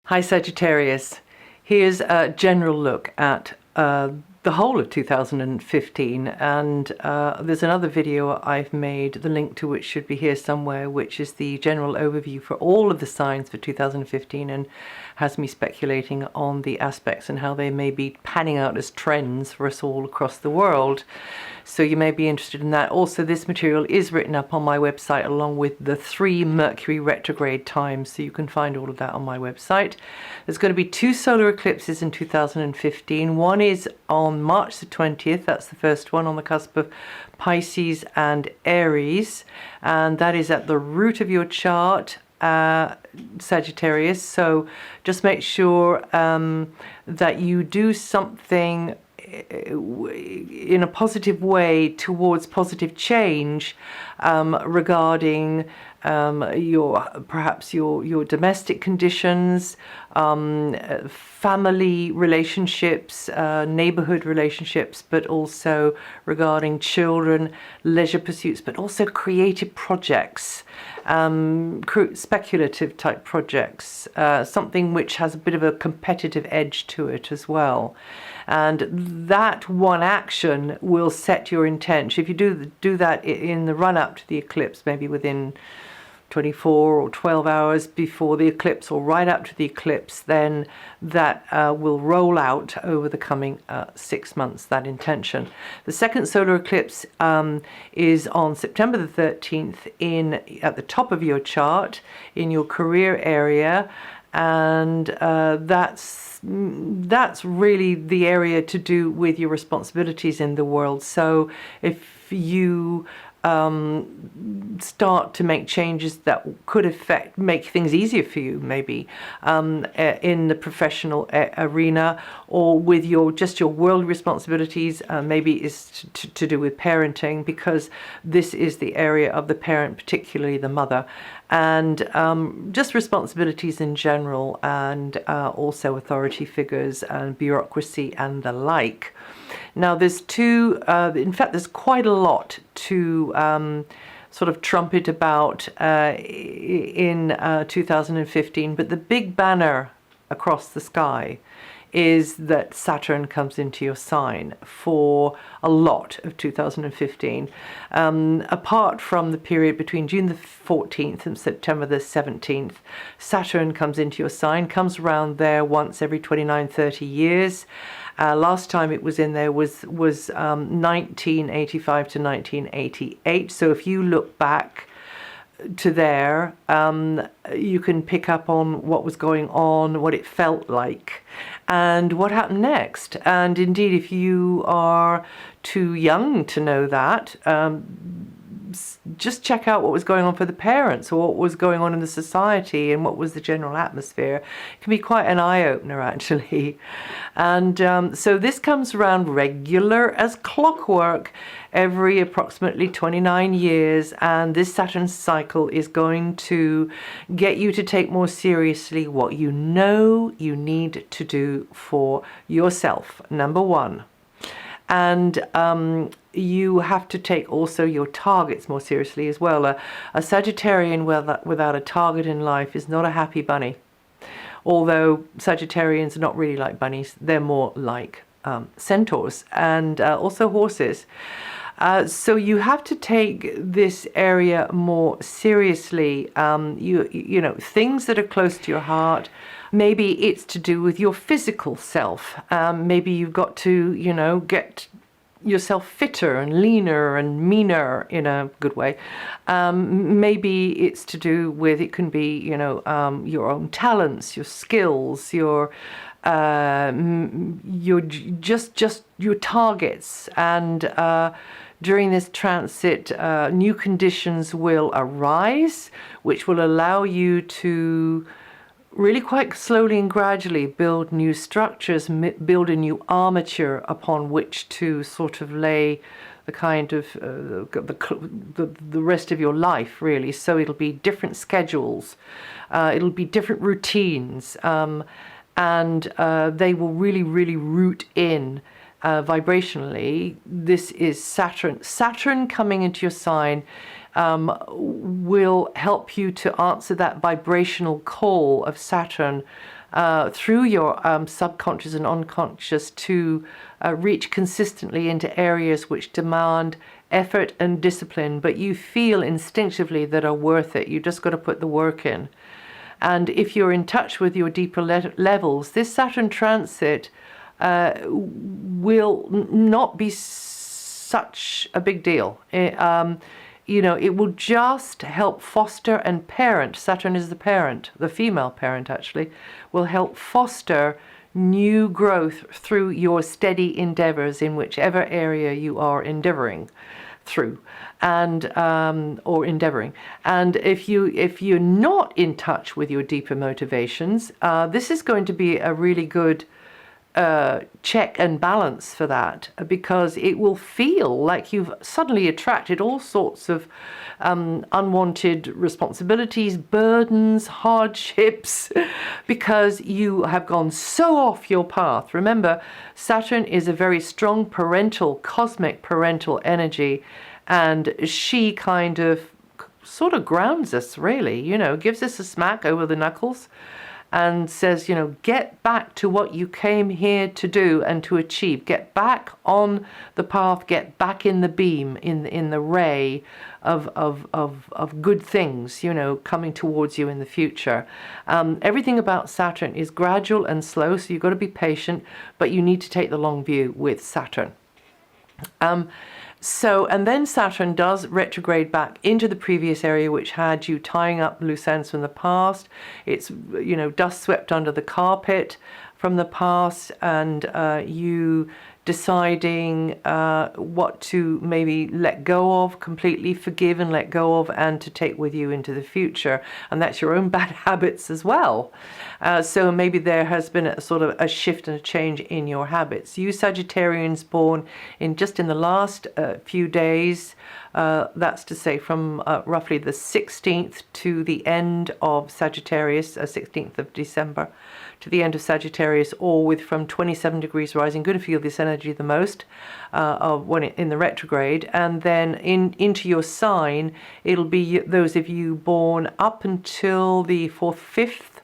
Hi Sagittarius, here's a general look at the whole of 2015, and there's another video I've made, the link to which should be here somewhere, which is the general overview for all of the signs for 2015 and has me speculating on the aspects and how they may be panning out as trends for us all across the world. So you may be interested in that. Also, this material is written up on my website along with the 3 Mercury retrograde times, so you can find all of that on my website. There's going to be 2 solar eclipses in 2015. One is on March the 20th, that's the first one, on the cusp of Pisces and Aries, and that is at the root of your chart, Sagittarius. So just make sure that you do something in a positive way towards positive change regarding perhaps your domestic conditions, family relationships, neighborhood relationships, but also regarding children, leisure pursuits, but also creative projects, speculative type projects, something which has a bit of a competitive edge to it as well. And that one action will set your intention. If you do that in the run up to the eclipse, maybe within 24 or 12 hours before the eclipse or right up to the eclipse, then that will roll out over the coming 6 months, that intention. The second solar eclipse is on September the 13th at the top of your chart in your career area, and that's really the area to do with your responsibilities in the world. So if you start to make changes that could make things easier for you, maybe in the professional arena, or with your world responsibilities, maybe is to do with parenting, because this is the area of the parent, particularly the mother, and just responsibilities in general, and also authority figures and bureaucracy and the like. Now there's in fact there's quite a lot to sort of trumpet about in 2015, but the big banner across the sky is that Saturn comes into your sign for a lot of 2015. Apart from the period between June the 14th and September the 17th, Saturn comes into your sign, comes around there once every 29-30 years. Last time it was in there was 1985 to 1988. So if you look back to there, you can pick up on what was going on, what it felt like, and what happened next. And indeed, if you are too young to know that, just check out what was going on for the parents, or what was going on in the society, and what was the general atmosphere. It can be quite an eye-opener, actually. And so this comes around regular as clockwork every approximately 29 years, and this Saturn cycle is going to get you to take more seriously what you know you need to do for yourself, number one. And you have to take also your targets more seriously as well. A Sagittarian without a target in life is not a happy bunny. Although Sagittarians are not really like bunnies, they're more like centaurs and also horses. So you have to take this area more seriously. You know, things that are close to your heart. Maybe it's to do with your physical self. Maybe you've got to, get yourself fitter and leaner and meaner in a good way. Maybe it's to do with, it can be, your own talents, your skills, your targets. And during this transit, new conditions will arise, which will allow you to really quite slowly and gradually build new structures, build a new armature upon which to sort of lay the kind of the rest of your life, really. So it'll be different schedules, it'll be different routines, and they will really, really root in vibrationally. This is Saturn. Saturn coming into your sign will help you to answer that vibrational call of Saturn through your subconscious and unconscious to reach consistently into areas which demand effort and discipline, but you feel instinctively that are worth it. You just got to put the work in. And if you're in touch with your deeper levels, this Saturn transit will not be such a big deal. It will just help foster and parent. Saturn is the parent, the female parent actually, will help foster new growth through your steady endeavors in whichever area you are endeavoring through, and or endeavoring. And if you're not in touch with your deeper motivations, this is going to be a really good check and balance for that, because it will feel like you've suddenly attracted all sorts of unwanted responsibilities, burdens, hardships, because you have gone so off your path. Remember, Saturn is a very strong parental, cosmic parental energy, and she kind of sort of grounds us, really, gives us a smack over the knuckles and says, get back to what you came here to do and to achieve. Get back on the path, get back in the beam, in the ray of good things, coming towards you in the future. Everything about Saturn is gradual and slow, so you've got to be patient, but you need to take the long view with Saturn. And then Saturn does retrograde back into the previous area, which had you tying up loose ends from the past. It's, dust swept under the carpet from the past, and you deciding what to maybe let go of, completely forgive and let go of, and to take with you into the future. And that's your own bad habits as well. So maybe there has been a sort of a shift and a change in your habits. You Sagittarians born in the last few days, that's to say from roughly the 16th to the end of Sagittarius, 16th of December, to the end of Sagittarius, or with from 27 degrees rising, going to feel this energy the most when in the retrograde. And then into your sign, it'll be those of you born up until the 4th, 5th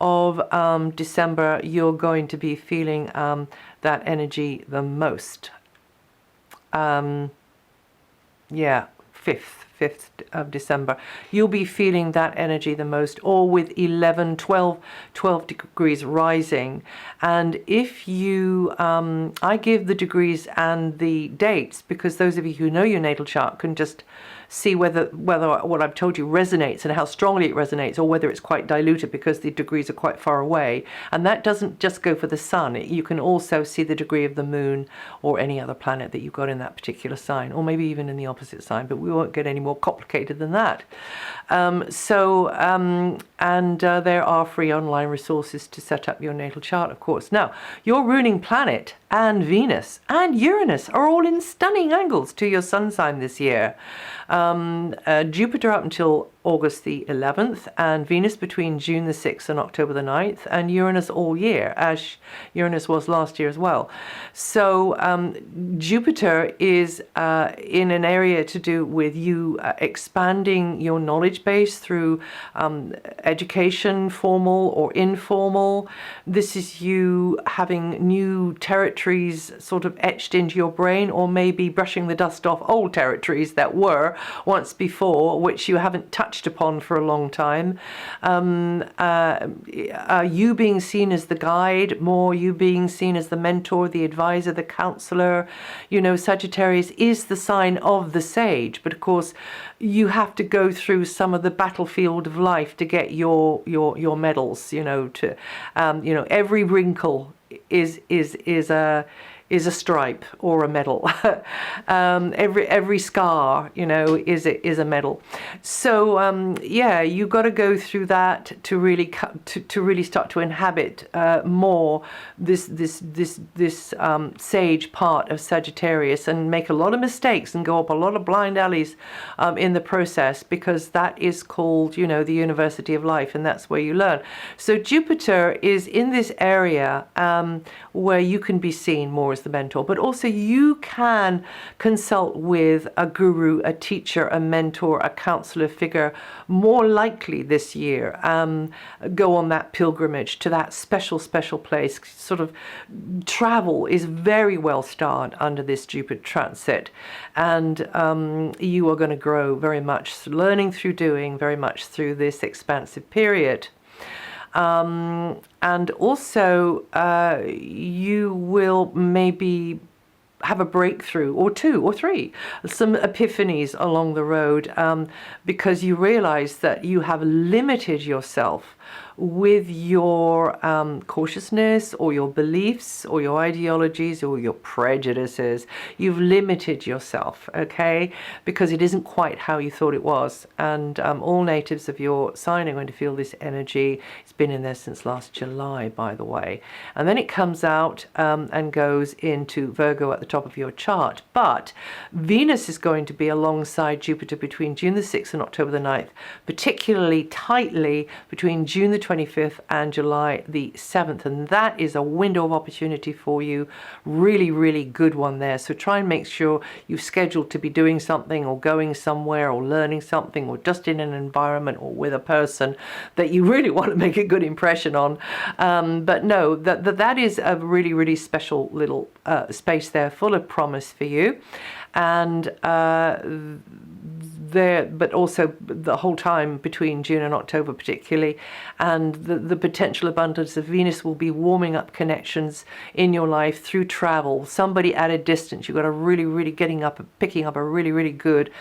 of December, you're going to be feeling that energy the most. 5th of December, you'll be feeling that energy the most, or with 11, 12 degrees rising. And if you, I give the degrees and the dates, because those of you who know your natal chart can just see whether what I've told you resonates and how strongly it resonates, or whether it's quite diluted because the degrees are quite far away. And that doesn't just go for the sun. You can also see the degree of the moon or any other planet that you've got in that particular sign, or maybe even in the opposite sign, but we won't get any more complicated than that. There are free online resources to set up your natal chart, of course. Now, your ruling planet and Venus and Uranus are all in stunning angles to your sun sign this year. Jupiter up until August the 11th, and Venus between June the 6th and October the 9th, and Uranus all year, as Uranus was last year as well. So Jupiter is in an area to do with you expanding your knowledge base through education, formal or informal. This is you having new territories sort of etched into your brain, or maybe brushing the dust off old territories that were once before, which you haven't touched upon for a long time. You being seen as the guide, more you being seen as the mentor, the advisor, the counselor. Sagittarius is the sign of the sage, but of course you have to go through some of the battlefield of life to get your medals. Every wrinkle is a stripe or a medal. Every scar, is a medal. So you got to go through that to really start to inhabit more this sage part of Sagittarius, and make a lot of mistakes and go up a lot of blind alleys in the process, because that is called, the University of Life, and that's where you learn. So Jupiter is in this area where you can be seen more as the mentor, but also you can consult with a guru, a teacher, a mentor, a counselor figure more likely this year. Go on that pilgrimage to that special place. Sort of travel is very well starred under this Jupiter transit, and you are going to grow very much learning through doing, very much through this expansive period. And also you will maybe have a breakthrough or two or three, some epiphanies along the road, because you realize that you have limited yourself with your cautiousness or your beliefs or your ideologies or your prejudices. You've limited yourself, okay, because it isn't quite how you thought it was. And all natives of your sign are going to feel this energy. It's been in there since last July, by the way. And then it comes out and goes into Virgo at the top of your chart. But Venus is going to be alongside Jupiter between June the 6th and October the 9th, particularly tightly between June the 25th and July the 7th, and that is a window of opportunity for you. Really good one there. So try and make sure you've scheduled to be doing something or going somewhere or learning something or just in an environment or with a person that you really want to make a good impression on. But no, that is a really special little space there, full of promise for you. And there, but also the whole time between June and October particularly, and the potential abundance of Venus will be warming up connections in your life through travel. Somebody at a distance, you've got a picking up a really good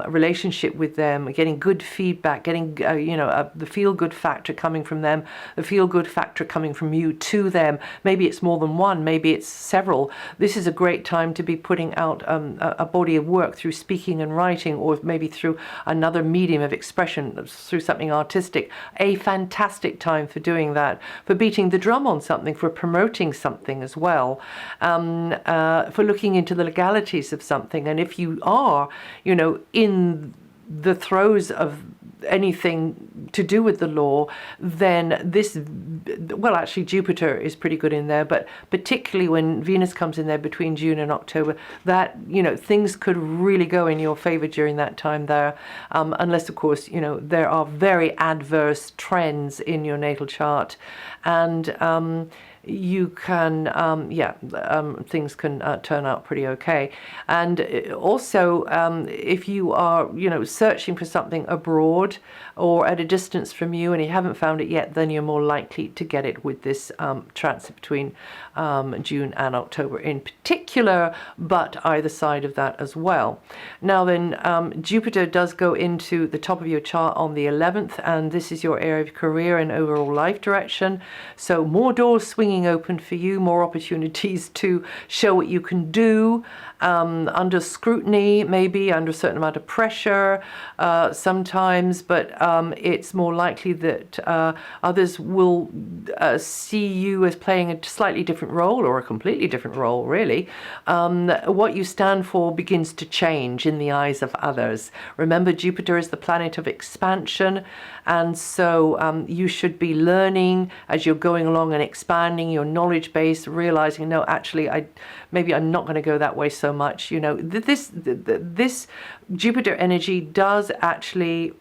relationship with them, getting good feedback, getting the feel-good factor coming from them, the feel-good factor coming from you to them. Maybe it's more than one, maybe it's several. This is a great time to be putting out a body of work through speaking and writing, or maybe through another medium of expression, through something artistic. A fantastic time for doing that, for beating the drum on something, for promoting something as well, for looking into the legalities of something. And if you are, in the throes of anything to do with the law, then actually Jupiter is pretty good in there, but particularly when Venus comes in there between June and October, that things could really go in your favor during that time there, unless of course there are very adverse trends in your natal chart, and you can, things can turn out pretty okay. And also, if you are, searching for something abroad or at a distance from you and you haven't found it yet, then you're more likely to get it with this transit between June and October in particular, but either side of that as well. Now then, Jupiter does go into the top of your chart on the 11th, and this is your area of career and overall life direction. So more doors swinging open for you, more opportunities to show what you can do, under scrutiny, maybe under a certain amount of pressure sometimes, but it's more likely that others will see you as playing a slightly different role, or a completely different role really. What you stand for begins to change in the eyes of others. Remember, Jupiter is the planet of expansion, and so you should be learning as you're going along and expanding your knowledge base, realizing, no, actually maybe I'm not going to go that way so much. This Jupiter energy does actually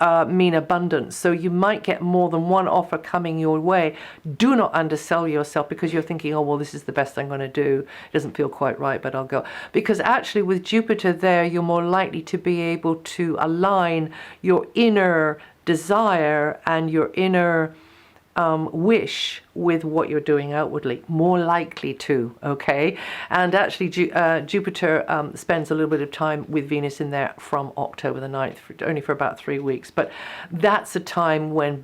mean abundance. So you might get more than one offer coming your way. Do not undersell yourself because you're thinking, oh, well, this is the best I'm going to do. It doesn't feel quite right, but I'll go. Because actually with Jupiter there, you're more likely to be able to align your inner desire and your inner wish with what you're doing outwardly, more likely to, okay? And actually Jupiter spends a little bit of time with Venus in there from October the 9th, only for about 3 weeks, but that's a time when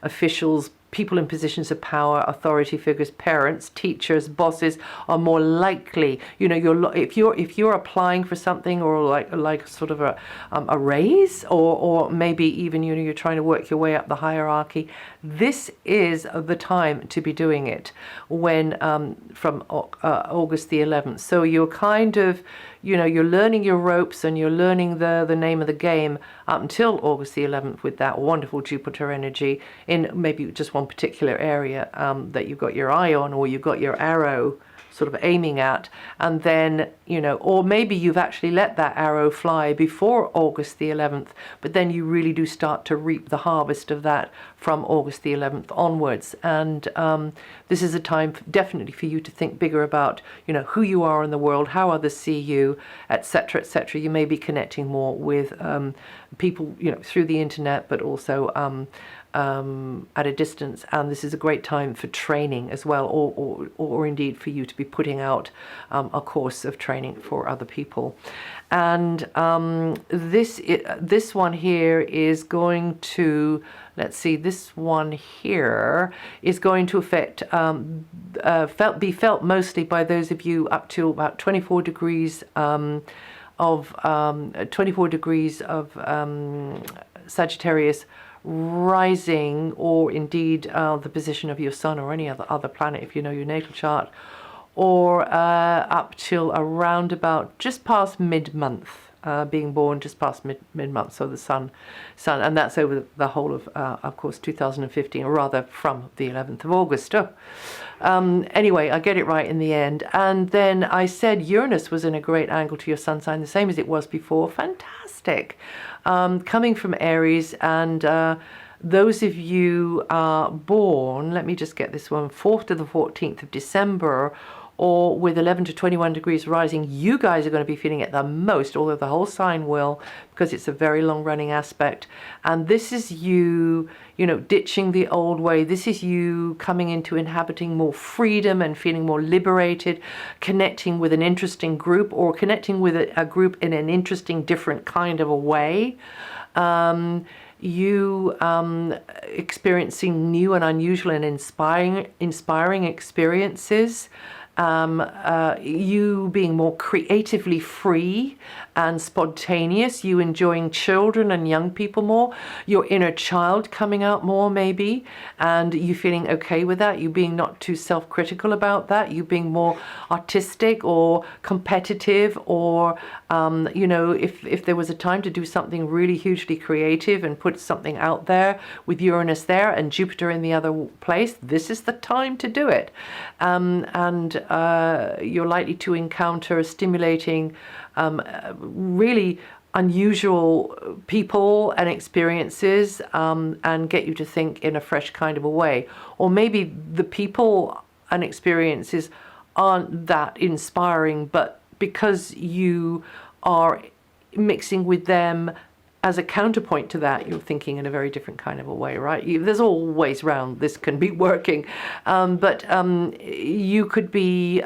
officials, people in positions of power, authority figures, parents, teachers, bosses are more likely, if you're applying for something, or like sort of a raise, or maybe even you're trying to work your way up the hierarchy, this is the time to be doing it, when from August the 11th. So you're kind of you know, you're learning your ropes and you're learning the name of the game up until August the 11th with that wonderful Jupiter energy in maybe just one particular area that you've got your eye on, or you've got your arrow sort of aiming at, and then, you know, or maybe you've actually let that arrow fly before August the 11th, but then you really do start to reap the harvest of that from August the 11th onwards. And this is a time definitely for you to think bigger about, you know, who you are in the world, how others see you, etc., etc. You may be connecting more with people, you know, through the internet, but also at a distance, and this is a great time for training as well, or indeed for you to be putting out a course of training for other people. And this one here is going to, let's see, this one here is going to affect be felt mostly by those of you up to about 24 degrees of Sagittarius rising, or indeed the position of your sun or any other planet if you know your natal chart, or up till around about just past mid-month, being born just past mid-month, so the sun, and that's over the whole of course, 2015, or rather from the 11th of August. Anyway, I get it right in the end. And then I said Uranus was in a great angle to your sun sign, the same as it was before. Fantastic. Coming from Aries, and those of you born, let me just get this one, 4th to the 14th of December, or with 11 to 21 degrees rising, you guys are going to be feeling it the most, although the whole sign will, because it's a very long running aspect. And this is you, you know, ditching the old way. This is you coming into inhabiting more freedom and feeling more liberated, connecting with an interesting group, or connecting with a group in an interesting, different kind of a way. You experiencing new and unusual and inspiring experiences. You being more creatively free and spontaneous, you enjoying children and young people more, your inner child coming out more maybe, and you feeling okay with that, you being not too self-critical about that, you being more artistic or competitive, or you know, if there was a time to do something really hugely creative and put something out there with Uranus there and Jupiter in the other place, this is the time to do it. And you're likely to encounter stimulating, really unusual people and experiences, and get you to think in a fresh kind of a way. Or maybe the people and experiences aren't that inspiring, but because you are mixing with them as a counterpoint to that, you're thinking in a very different kind of a way, right? There's always round this can be working, but you could be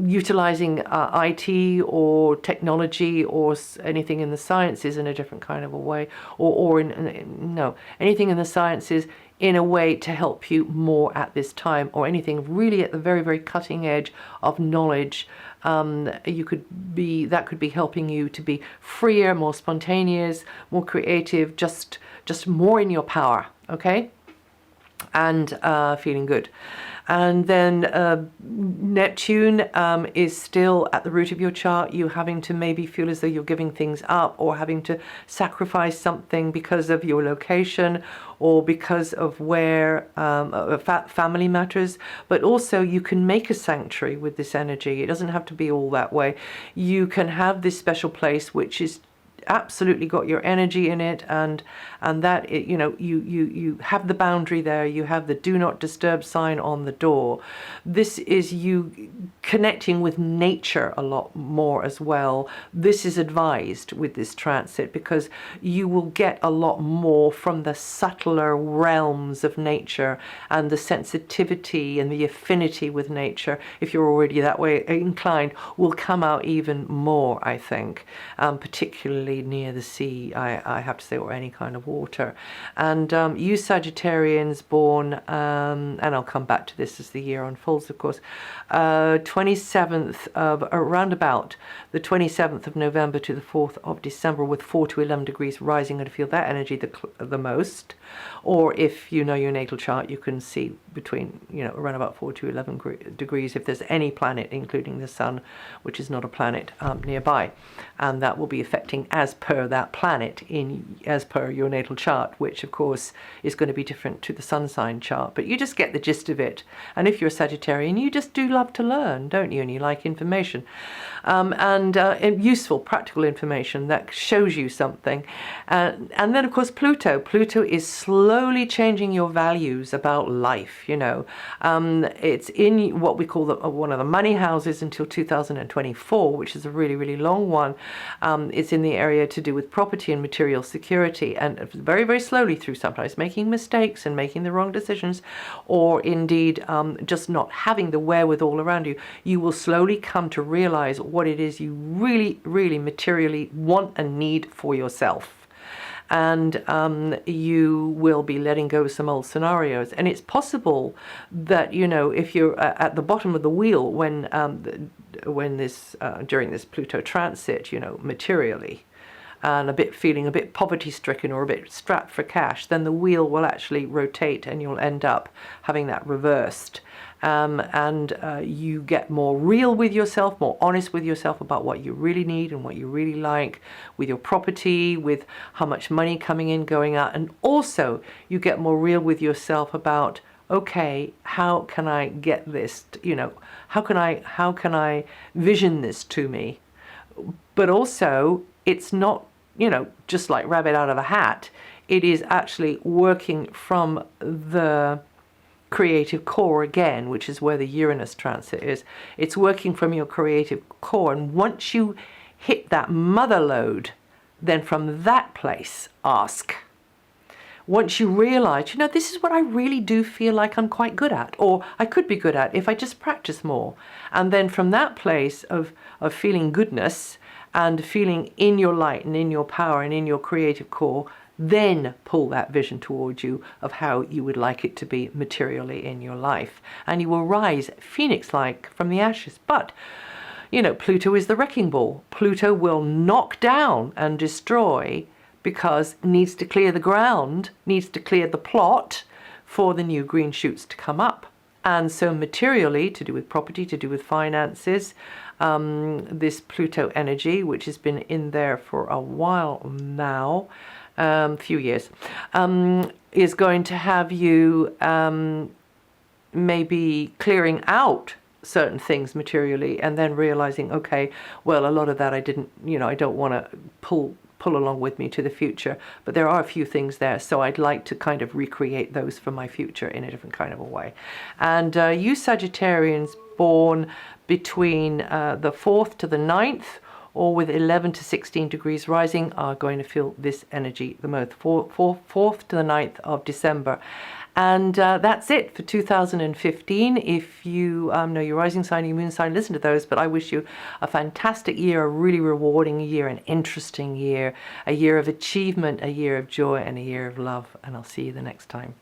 utilizing IT or technology or anything in the sciences in a different kind of a way, or anything in the sciences in a way to help you more at this time, or anything really at the very, very cutting edge of knowledge. You could be, that could be helping you to be freer, more spontaneous, more creative, just more in your power, okay? And feeling good. And then Neptune is still at the root of your chart. You having to maybe feel as though you're giving things up, or having to sacrifice something because of your location, or because of where family matters. But also you can make a sanctuary with this energy. It doesn't have to be all that way. You can have this special place which is absolutely got your energy in it, and that it, you know, you have the boundary there, you have the do not disturb sign on the door. This is you connecting with nature a lot more as well. This is advised with this transit, because you will get a lot more from the subtler realms of nature, and the sensitivity and the affinity with nature, if you're already that way inclined, will come out even more, I think, particularly particularly near the sea, I have to say, or any kind of water. And you Sagittarians born, and I'll come back to this as the year unfolds, of course, 27th of, around about the 27th of November to the 4th of December, with 4 to 11 degrees rising, and feel that energy the most. Or if you know your natal chart, you can see between, around about 4 to 11 degrees if there's any planet, including the sun, which is not a planet, nearby. And that will be affecting as per that planet, as per your natal chart, which of course is going to be different to the sun sign chart. But you just get the gist of it. And if you're a Sagittarian, you just do love to learn, don't you? And you like information. And useful, practical information that shows you something. And then, of course, Pluto. Pluto is slowly changing your values about life, It's in what we call one of the money houses until 2024, which is a really, really long one. It's in the area to do with property and material security, and very, very slowly through sometimes making mistakes and making the wrong decisions, or indeed just not having the wherewithal around you, you will slowly come to realize what it is you really, really materially want and need for yourself. And you will be letting go of some old scenarios. And it's possible that, if you're at the bottom of the wheel when this during this Pluto transit, materially, and feeling a bit poverty-stricken or a bit strapped for cash, then the wheel will actually rotate and you'll end up having that reversed. And you get more real with yourself, more honest with yourself about what you really need and what you really like with your property, with how much money coming in, going out. And also you get more real with yourself about, okay, how can I get this, how can I vision this to me? But also it's not, just like rabbit out of a hat. It is actually working from the creative core again, which is where the Uranus transit is. It's working from your creative core, and once you hit that mother lode, then from that place ask. Once you realize, this is what I really do feel like I'm quite good at, or I could be good at if I just practice more. And then from that place of feeling goodness and feeling in your light and in your power and in your creative core, then pull that vision towards you of how you would like it to be materially in your life. And you will rise phoenix-like from the ashes. But, Pluto is the wrecking ball. Pluto will knock down and destroy because it needs to clear the ground, needs to clear the plot for the new green shoots to come up. And so materially, to do with property, to do with finances, this Pluto energy, which has been in there for a while now, few years, is going to have you maybe clearing out certain things materially, and then realizing, okay, well, a lot of that I didn't, I don't want to pull along with me to the future, but there are a few things there, so I'd like to kind of recreate those for my future in a different kind of a way. And you Sagittarians born between the 4th to the 9th, or with 11 to 16 degrees rising, are going to feel this energy the most, 4th to the 9th of December. And that's it for 2015. If you know your rising sign, your moon sign, listen to those. But I wish you a fantastic year, a really rewarding year, an interesting year, a year of achievement, a year of joy, and a year of love. And I'll see you the next time.